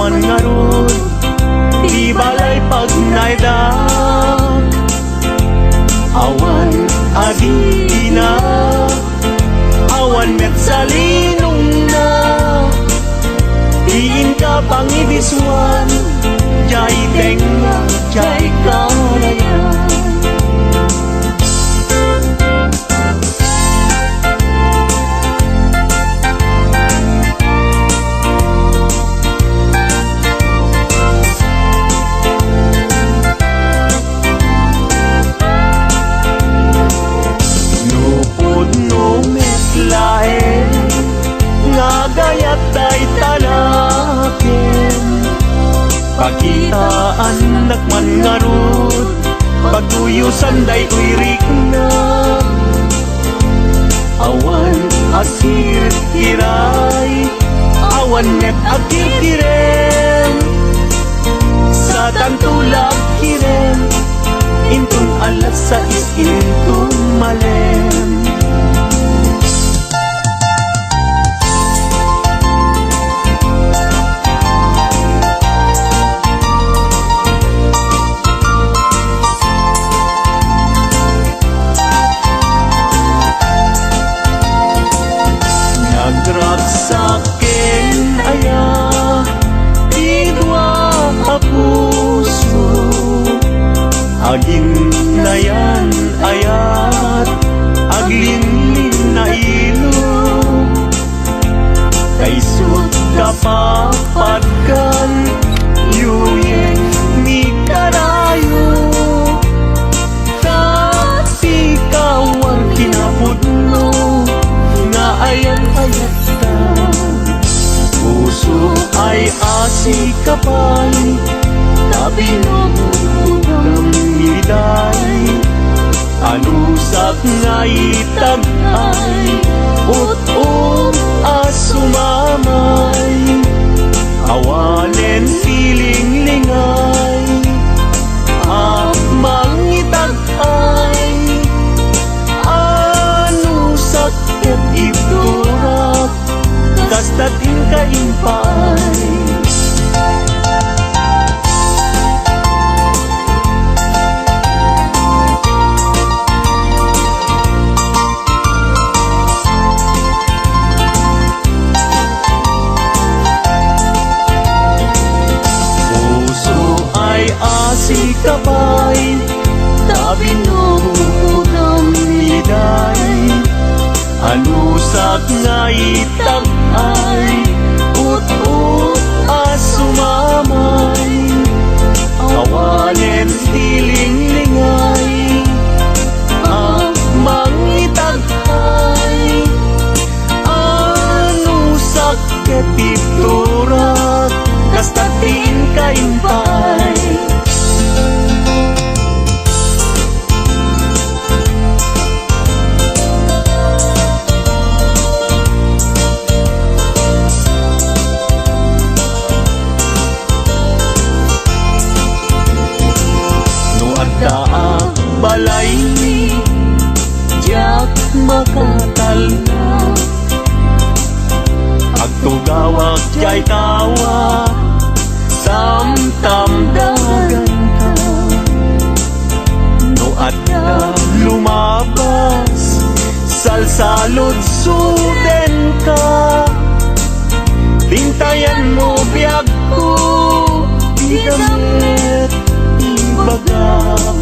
man ngarod, di balay pag naidak. Awan agina, awan met salinong na, diin ka pangibiswan, jay tenga, jay kalayan. Pakitaan nakman ngarod, pagtuyusan day uirik na. Awan akir kiray, awan net akir kirem, sa tantulak kirem, intun alas sa intun malem. Sakin aya, idwa puso, agin na yan ayat, aglinlin na ilo, kaisut kapapatkan, yuyeng ni karayo, tapi kawar kinapudno, nga ayat-ayat puso ay asikapay, nabinubugang miday, anusak nga itagay, ut-ut asumamay, awanen piling lingay, mangitagay, anusak ket iturak, kastatin kaimpay. Puso ay asikapay, tabinugang miday, anusak nga itagay, ut-ut asumamay, awanen tiling-lingay, mangitagay, anusak ketiturak, kastatin kaimpay. Balay ni jak makatal na, agtugawak jay tawa, samtam dagan ka, no at ka lumabas, salsalod suden ka, tintayan mo biyag ko, di damit ibagak.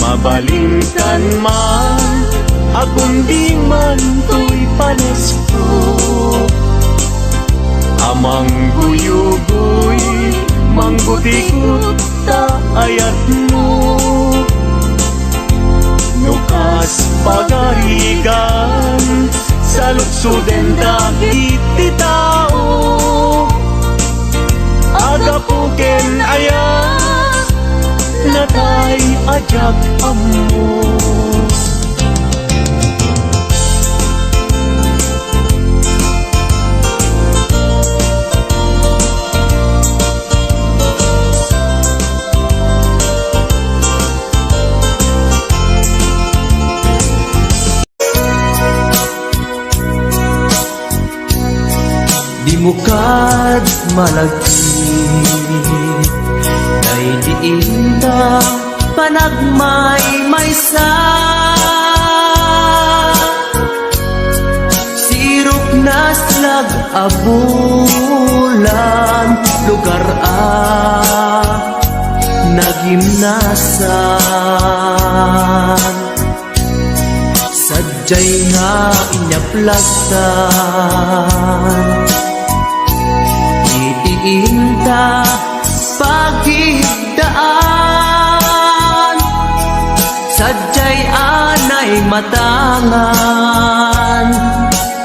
Mabalingkan man, akong di man to'y panesko, amang guyugoy, manggutikot ta ayat mo, nukas pagarigan, sa luksuden dagiti tao, agapuken ayat, natay ajak amo. Di mo kad malagi. Naidiinda panagmay-maysa, sirop na slag abulan, lugar nagimnasan. Sadyay nga inyaplagtan, itiinta pagigdaan. Sadyay anay matangan,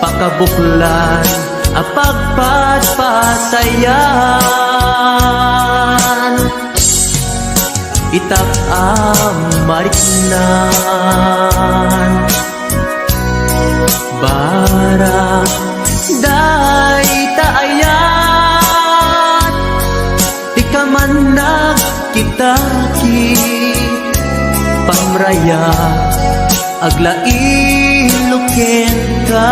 pakabuklan apagpatpatayan. Itak mariknan, bara day taayan. Di ka man nagkitaki, pamraya aglailuken ka.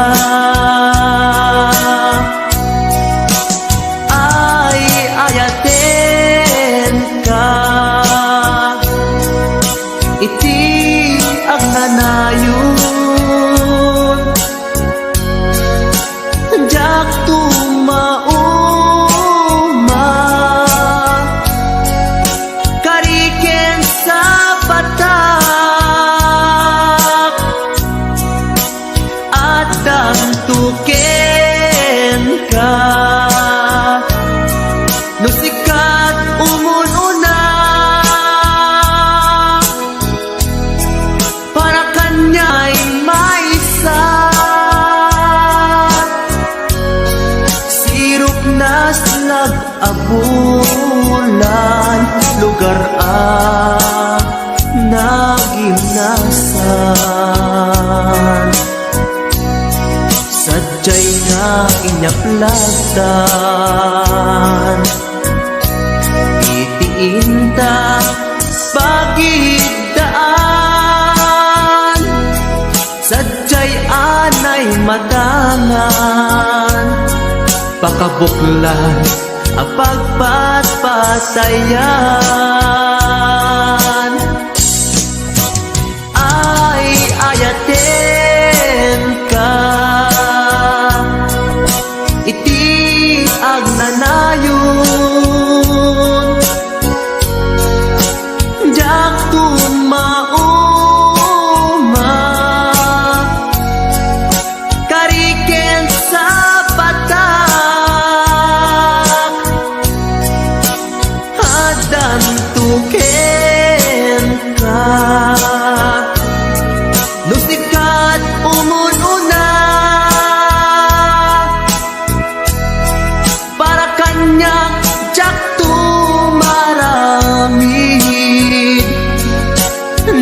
Ay ayaten ka, iti agnanayon. Jak tumauma, kariken sa patak, at damtuken ka. Nusikat umununa, para kanya'y maysa. Sirop na slag abulan, lugar nagimnasan. Sadyay nga inyaplagtan, itiinta pagigdaan. Sadyay anay matangan, pakabuklan apagpatpatayan. Ay ayaten ka, iti agnanayon. Jak tumauma, kariken sa patak, hadan tuken ka. Nusikat umununa, para kanya jak tumaramid.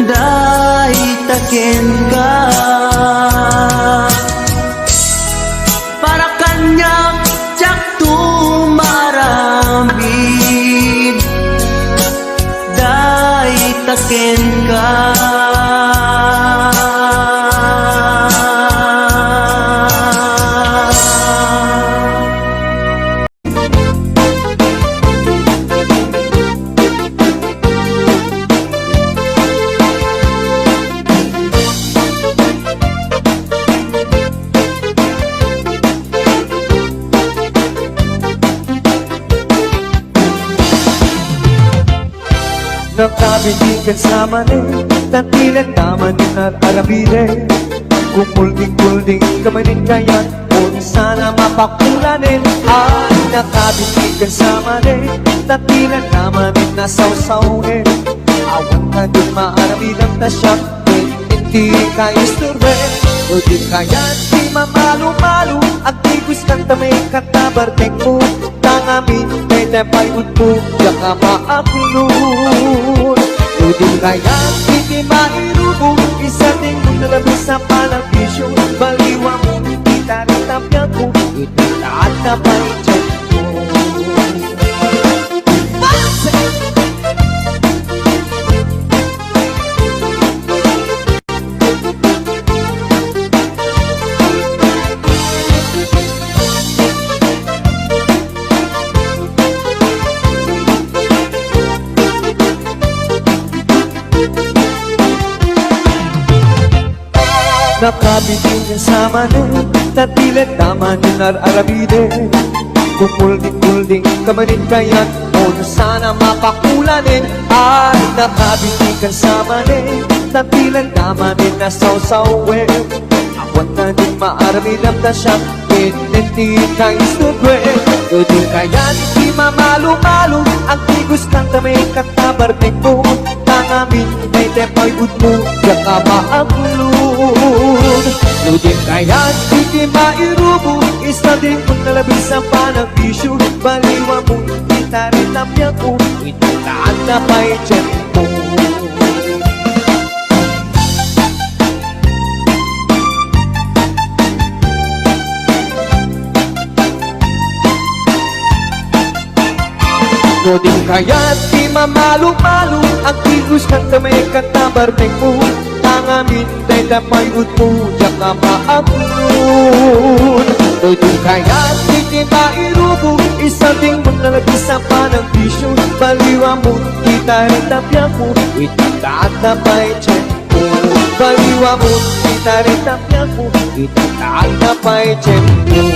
Day taken ka, para kanya jak tumaramid. Day taken ka. Nakabidikan sa mani, tatilan naman din at arabide. Kung kulding-kulding kamanin kayan, kung sana mapakulanin. Ay nakabidikan sa mani, tatilan naman din nasawsawin. Awan ka din maarabidang tasyak, hindi kayo isturbe. O di kaya di mamalu-malu, at di gustan tamay katabartek mo. Tangamin, may tepay mo, yaka maakulun. O di kaya hindi mairubo, isa ting mong nalabis sa palang bisyo. Baliwa mo, kita rin tapya ko, itataat na pa ityan mo. nakabitin niya sa manin, tatilan tama ni nararabide. Kumulding-kulding kamanin kaya't o sana mapakulanin. Ay nakabitin ka sa manin, tatilan tama ni nasawsawen. Awan na din maarami lamda siya, piniti ka isnugwe. Tudin kaya't di mamalo-malo, ang tigos ng tamay katabartek mo. Tangamin may tepoy udmo, yaka maaglud. Tudin kaya't di mairubo, isa din kung nalabis ang panag-bisyo. Baliwa mo, kita rin namya ko, itataan na pa'y tiyan mo. Tudin kaya't di mamalo-malo, ang tigos ng tamay katabartek mo. Tangamin tay dapay udmo, yaka maaglud. Tudin kaya't di mairubo, isa ding mong nalagis ang panag-bisyo. Baliwa mo, kita rin tapya mo, itataan na pa'y tiyan mo. Baliwa mo, kita rin tapya mo, itataan na pa'y tiyan mo.